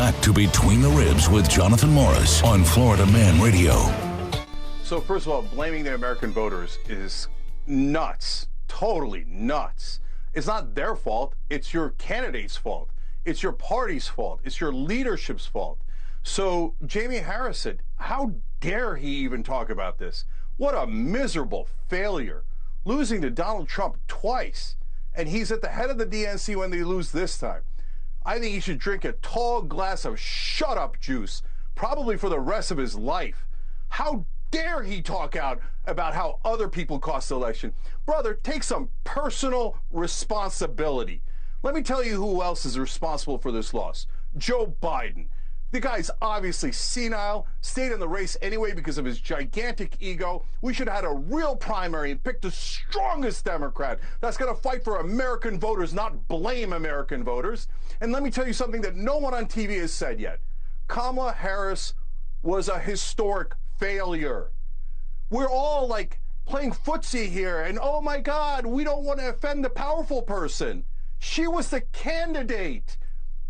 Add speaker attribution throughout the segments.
Speaker 1: back to Between the Ribs with Jonathan Morris on Florida Man Radio.
Speaker 2: So first of all, blaming the American voters is nuts, totally nuts. It's not their fault. It's your candidate's fault. It's your party's fault. It's your leadership's fault. So Jamie Harrison, how dare he even talk about this? What a miserable failure. Losing to Donald Trump twice. And he's at the head of the DNC when they lose this time. I think he should drink a tall glass of shut-up juice, probably for the rest of his life. How dare he talk out about how other people cost the election? Brother, take some personal responsibility. Let me tell you who else is responsible for this loss. Joe Biden. The guy's obviously senile, stayed in the race anyway because of his gigantic ego. We should have had a real primary and picked the strongest Democrat that's going to fight for American voters, not blame American voters. And let me tell you something that no one on TV has said yet. Kamala Harris was a historic failure. We're all like playing footsie here, and oh my God, we don't want to offend the powerful person. She was the candidate.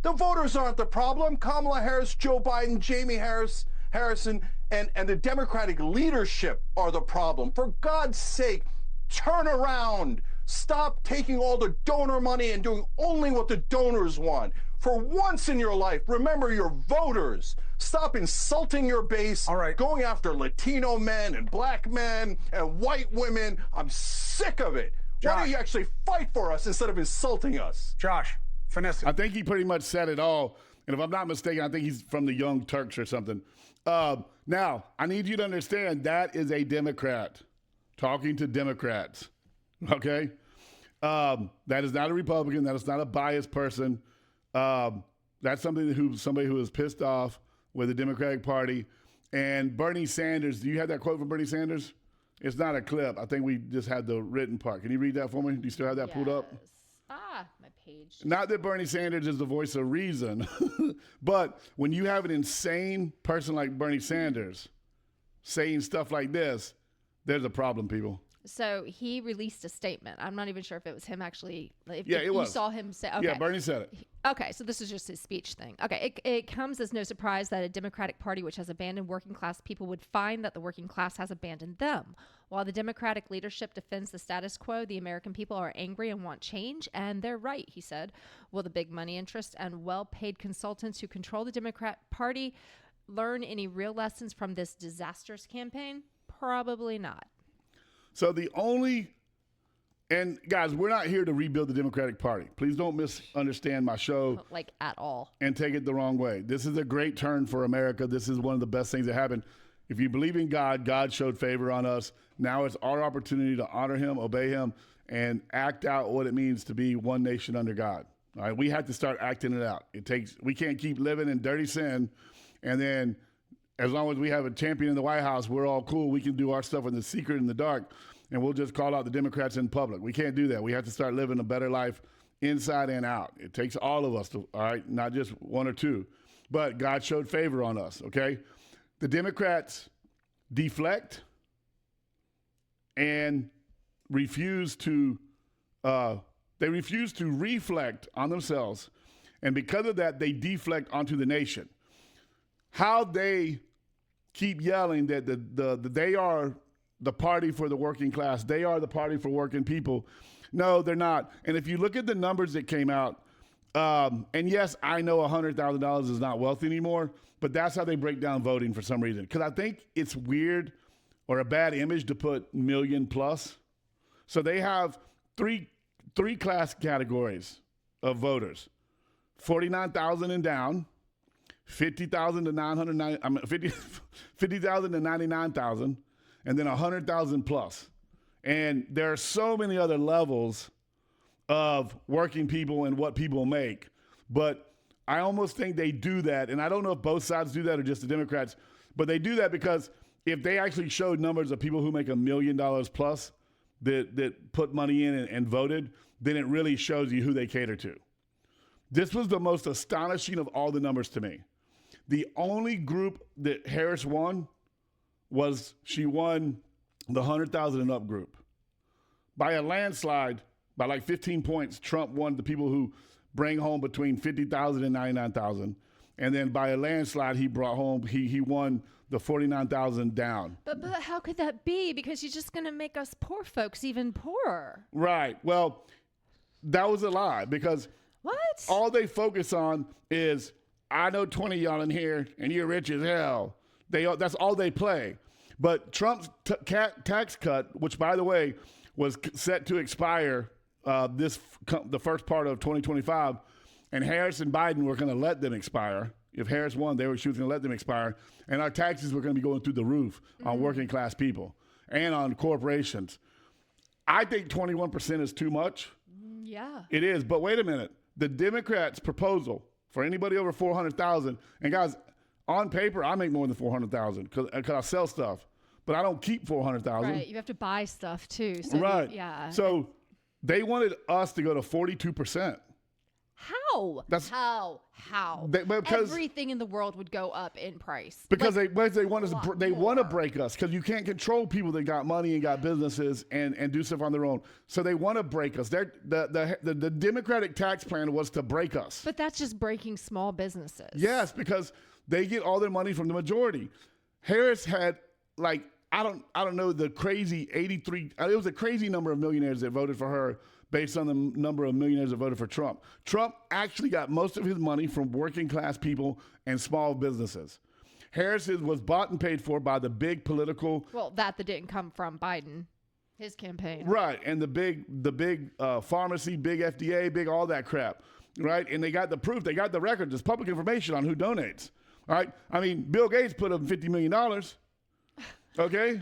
Speaker 2: The voters aren't the problem. Kamala Harris, Joe Biden, Jamie Harrison, and the Democratic leadership are the problem. For God's sake, turn around. Stop taking all the donor money and doing only what the donors want. For once in your life, remember your voters. Stop insulting your base.
Speaker 3: All right.
Speaker 2: Going after Latino men and black men and white women. I'm sick of it. Why don't you actually fight for us instead of insulting us?
Speaker 3: Josh, finesse it.
Speaker 4: I think he pretty much said it all. And if I'm not mistaken, I think he's from the Young Turks or something. Now, I need you to understand that is a Democrat talking to Democrats. Okay? That is not a Republican. That is not a biased person. That's somebody who is pissed off with the Democratic Party. And Bernie Sanders, do you have that quote from Bernie Sanders? It's not a clip. I think we just had the written part. Can you read that for me? Do you still have that pulled up?
Speaker 5: My page.
Speaker 4: Not that Bernie Sanders is the voice of reason, but when you have an insane person like Bernie Sanders saying stuff like this, there's a problem, people.
Speaker 5: So he released a statement. I'm not even sure if it was him actually. If
Speaker 4: it was.
Speaker 5: You saw him say, okay.
Speaker 4: Yeah, Bernie said it.
Speaker 5: Okay, so this is just his speech thing. Okay, it comes as no surprise that a Democratic Party which has abandoned working class people would find that the working class has abandoned them. While the Democratic leadership defends the status quo, the American people are angry and want change, and they're right, he said. Will the big money interests and well-paid consultants who control the Democrat Party learn any real lessons from this disastrous campaign? Probably not.
Speaker 4: So and guys, we're not here to rebuild the Democratic Party. Please don't misunderstand my show.
Speaker 5: Like at all.
Speaker 4: And take it the wrong way. This is a great turn for America. This is one of the best things that happened. If you believe in God, God showed favor on us. Now it's our opportunity to honor him, obey him, and act out what it means to be one nation under God. All right, we have to start acting it out. We can't keep living in dirty sin, and then as long as we have a champion in the White House, we're all cool. We can do our stuff in the secret, in the dark, and we'll just call out the Democrats in public. We can't do that. We have to start living a better life inside and out. It takes all of us to, all right, not just one or two. But God showed favor on us, okay? The Democrats deflect and refuse to reflect on themselves. And because of that, they deflect onto the nation. How they keep yelling that they are the party for the working class. They are the party for working people. No, they're not. And if you look at the numbers that came out, and yes, I know $100,000 is not wealth anymore, but that's how they break down voting for some reason. Because I think it's weird or a bad image to put million plus. So they have three class categories of voters: 49,000 and down, 50,000 to 50,000 to 99,000, and then 100,000 plus. And there are so many other levels of working people and what people make. But I almost think they do that, and I don't know if both sides do that or just the Democrats, but they do that because if they actually showed numbers of people who make $1 million plus that put money in and voted, then it really shows you who they cater to. This was the most astonishing of all the numbers to me. The only group that Harris won was she won the 100,000 and up group. By a landslide, by like 15 points, Trump won the people who bring home between 50,000 and 99,000. And then by a landslide, he brought home, he won the 49,000 down.
Speaker 5: But how could that be? Because you're just going to make us poor folks even poorer.
Speaker 4: Right. Well, that was a lie because
Speaker 5: What?
Speaker 4: all they focus on is, I know 20 of y'all in here and you're rich as hell. That's all they play. But Trump's tax cut, which, by the way, was set to expire the first part of 2025, and Harris and Biden were going to let them expire. If Harris won, she was going to let them expire, and our taxes were going to be going through the roof on working class people and on corporations. I think 21% is too much.
Speaker 5: Yeah.
Speaker 4: It is, but wait a minute. The Democrats' proposal for anybody over 400,000, and guys, on paper, I make more than 400,000 because I sell stuff, but I don't keep 400,000.
Speaker 5: Right. You have to buy stuff too. So
Speaker 4: Right.
Speaker 5: Yeah.
Speaker 4: So they wanted us to go to 42%.
Speaker 5: How? How?
Speaker 4: Because
Speaker 5: everything in the world would go up in price.
Speaker 4: Because
Speaker 5: Like,
Speaker 4: they want us,
Speaker 5: lot
Speaker 4: they want to
Speaker 5: more.
Speaker 4: break us because you can't control people that got money and got businesses and do stuff on their own. So they want to break us. The Democratic tax plan was to break us.
Speaker 5: But that's just breaking small businesses.
Speaker 4: Yes, because they get all their money from the majority. Harris had I don't know the crazy 83. It was a crazy number of millionaires that voted for her based on the number of millionaires that voted for Trump. Trump actually got most of his money from working class people and small businesses. Harris was bought and paid for by the big political.
Speaker 5: Well, that didn't come from Biden, his campaign.
Speaker 4: Right, and the big pharmacy, big FDA, big all that crap, right? And they got the proof, they got the record. There's public information on who donates, right? I mean, Bill Gates put up $50 million, okay?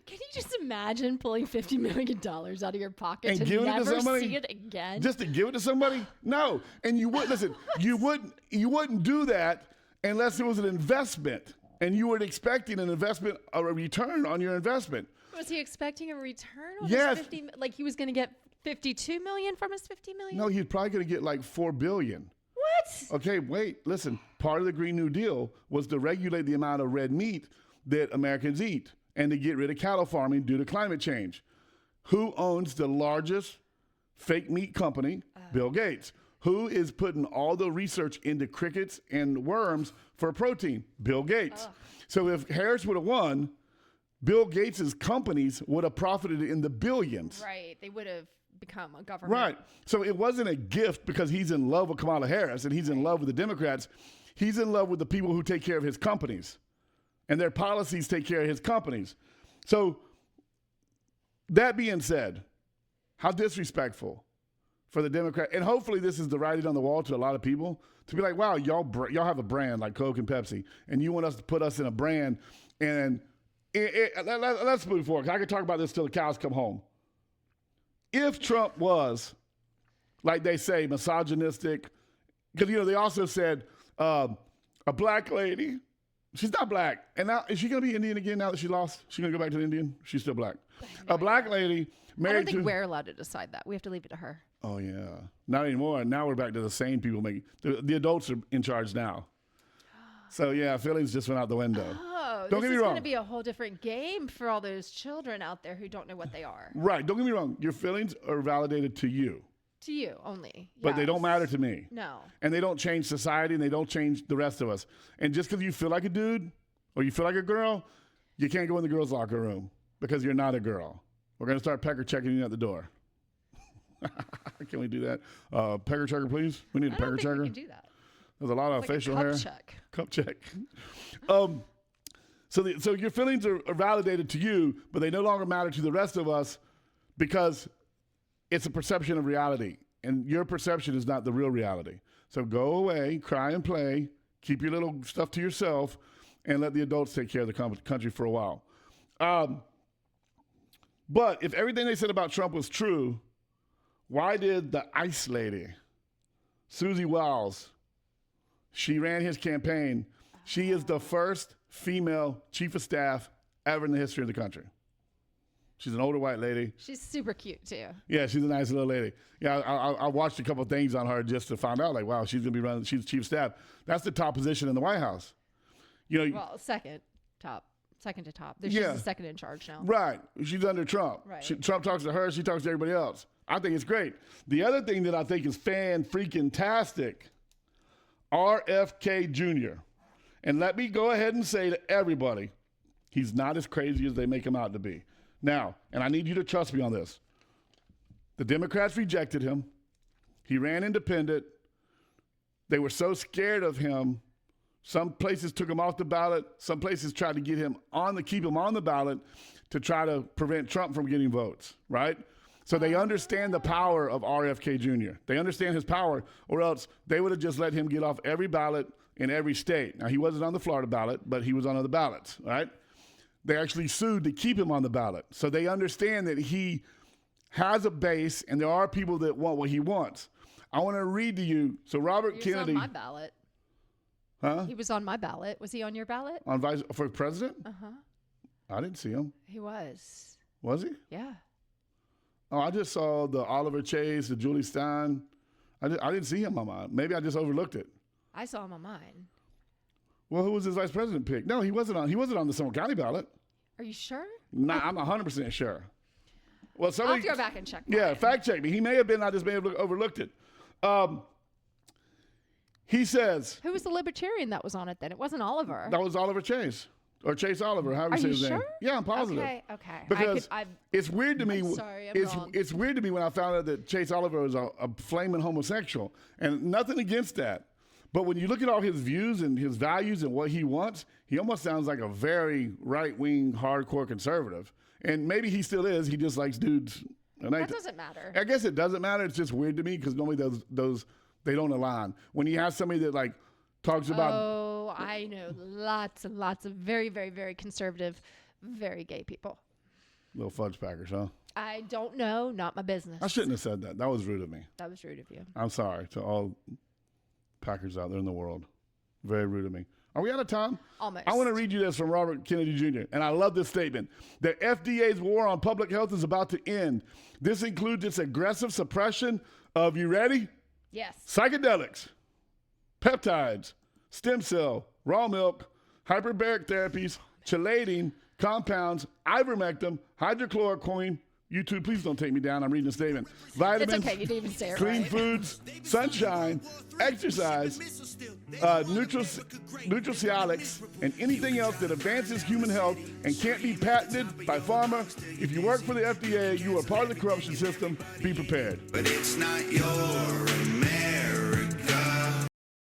Speaker 5: Can you just imagine pulling $50 million out of your pocket
Speaker 4: And
Speaker 5: to
Speaker 4: give it to
Speaker 5: never
Speaker 4: somebody?
Speaker 5: see it again?
Speaker 4: Just to give it to somebody? No. And you would listen. You wouldn't do that unless it was an investment, and you were expecting an investment or a return on your investment.
Speaker 5: Was he expecting a return on
Speaker 4: Yes.
Speaker 5: his 50? Like he was going to get 52 million from his 50 million?
Speaker 4: No, he's probably going to get like $4 billion.
Speaker 5: What?
Speaker 4: Okay, wait. Listen. Part of the Green New Deal was to regulate the amount of red meat that Americans eat and to get rid of cattle farming due to climate change. Who owns the largest fake meat company? Bill Gates. Who is putting all the research into crickets and worms for protein? Bill Gates. So if Harris would have won, Bill Gates' companies would have profited in the billions.
Speaker 5: Right. They would have become a government.
Speaker 4: Right. So it wasn't a gift because he's in love with Kamala Harris and he's in love with the Democrats. He's in love with the people who take care of his companies. And their policies take care of his companies. So that being said, how disrespectful for the Democrat. And hopefully this is the writing on the wall to a lot of people to be like, wow, y'all have a brand like Coke and Pepsi, and you want us to put us in a brand. And let's move forward. 'Cause I could talk about this till the cows come home. If Trump was, like they say, misogynistic, because, they also said a black lady. She's not black. And now, is she going to be Indian again now that she lost? She's going to go back to the Indian? She's still black. A black lady
Speaker 5: I
Speaker 4: married
Speaker 5: don't think
Speaker 4: to...
Speaker 5: we're allowed to decide that. We have to leave it to her.
Speaker 4: Oh, yeah. Not anymore. Now we're back to the sane people making... The adults are in charge now. So, yeah, feelings just went out the window.
Speaker 5: Oh,
Speaker 4: Don't
Speaker 5: this
Speaker 4: get me
Speaker 5: is
Speaker 4: wrong.
Speaker 5: going to be a whole different game for all those children out there who don't know what they are.
Speaker 4: Right. Don't get me wrong. Your feelings are validated to you,
Speaker 5: To you only.
Speaker 4: but they don't
Speaker 5: Yes.
Speaker 4: matter to me.
Speaker 5: No.
Speaker 4: And they don't change society, and they don't change the rest of us. And just because you feel like a dude or you feel like a girl, you can't go in the girls' locker room because you're not a girl. We're going to start pecker checking you at the door. Can we do that? Pecker checker, please. We need a
Speaker 5: I
Speaker 4: pecker
Speaker 5: don't think
Speaker 4: checker.
Speaker 5: we can do that.
Speaker 4: There's a lot of
Speaker 5: It's like
Speaker 4: facial
Speaker 5: a cup
Speaker 4: hair.
Speaker 5: check.
Speaker 4: Cup check. So your feelings are validated to you, but they no longer matter to the rest of us because it's a perception of reality, and your perception is not the real reality. So go away, cry and play, keep your little stuff to yourself, and let the adults take care of the country for a while. But if everything they said about Trump was true, why did the ICE lady, Susie Wiles, she ran his campaign. She is the first female chief of staff ever in the history of the country. She's an older white lady.
Speaker 5: She's super cute too.
Speaker 4: Yeah, she's a nice little lady. Yeah, I watched a couple of things on her just to find out, like, wow, she's going to be running, she's chief of staff. That's the top position in the White House.
Speaker 5: Well, second to top. She's
Speaker 4: Yeah.
Speaker 5: the second in charge now.
Speaker 4: Right. She's under Trump.
Speaker 5: Right.
Speaker 4: Trump talks to her. She talks to everybody else. I think it's great. The other thing that I think is fan-freaking-tastic, RFK Jr. And let me go ahead and say to everybody, he's not as crazy as they make him out to be. Now, and I need you to trust me on this. The Democrats rejected him. He ran independent. They were so scared of him. Some places took him off the ballot. Some places tried to get him keep him on the ballot to try to prevent Trump from getting votes, right? So they understand the power of RFK Jr. They understand his power, or else they would have just let him get off every ballot in every state. Now, he wasn't on the Florida ballot, but he was on other ballots, right? They actually sued to keep him on the ballot. So they understand that he has a base, and there are people that want what he wants. I want to read to you. So Robert Kennedy.
Speaker 5: He was on my ballot.
Speaker 4: Huh?
Speaker 5: He was on my ballot. Was he on your ballot?
Speaker 4: For president?
Speaker 5: Uh-huh.
Speaker 4: I didn't see him.
Speaker 5: He was.
Speaker 4: Was he?
Speaker 5: Yeah.
Speaker 4: Oh, I just saw the Oliver Chase, the Julie Stein. I didn't see him on mine. Maybe I just overlooked it.
Speaker 5: I saw him on mine.
Speaker 4: Well, who was his vice president pick? No, he wasn't on the Seminole County ballot.
Speaker 5: Are you sure?
Speaker 4: Nah, I'm 100% sure. Well,
Speaker 5: I'll
Speaker 4: somebody
Speaker 5: have to go back and check.
Speaker 4: Yeah,
Speaker 5: mine.
Speaker 4: fact check me. He may have been. I just may have overlooked it. He says
Speaker 5: Who was the libertarian that was on it then? It wasn't Oliver.
Speaker 4: that was Oliver Chase or Chase Oliver. However
Speaker 5: Are
Speaker 4: you say
Speaker 5: you
Speaker 4: his name.
Speaker 5: sure?
Speaker 4: Yeah, I'm positive.
Speaker 5: Okay.
Speaker 4: Because it's weird to me.
Speaker 5: I'm sorry, I'm
Speaker 4: it's
Speaker 5: wrong.
Speaker 4: it's weird to me when I found out that Chase Oliver was a flaming homosexual, and nothing against that. But when you look at all his views and his values and what he wants, he almost sounds like a very right-wing, hardcore conservative. And maybe he still is. He just likes dudes. And
Speaker 5: That doesn't matter.
Speaker 4: I guess it doesn't matter. It's just weird to me because normally those they don't align. When you have somebody that like talks about
Speaker 5: Oh, I know lots and lots of very, very, very conservative, very gay people.
Speaker 4: little fudge packers, huh?
Speaker 5: I don't know. Not my business.
Speaker 4: I shouldn't have said that. That was rude of me.
Speaker 5: That was rude of you.
Speaker 4: I'm sorry to all Packers out there in the world. Very rude of me. Are we out of time?
Speaker 5: Almost.
Speaker 4: I want to read you this from Robert Kennedy Jr., and I love this statement. The FDA's war on public health is about to end. This includes its aggressive suppression of, you ready?
Speaker 5: Yes.
Speaker 4: Psychedelics, peptides, stem cell, raw milk, hyperbaric therapies, chelating, compounds, ivermectin, hydrochloroquine. You two, please don't take me down. I'm reading the statement. Vitamins,
Speaker 5: It's okay. You didn't even say it
Speaker 4: clean
Speaker 5: right.
Speaker 4: foods, sunshine, exercise, nutraceuticals, and anything else that advances human health and can't be patented by pharma. If you work for the FDA, you are part of the corruption system. Be prepared.
Speaker 3: But it's not your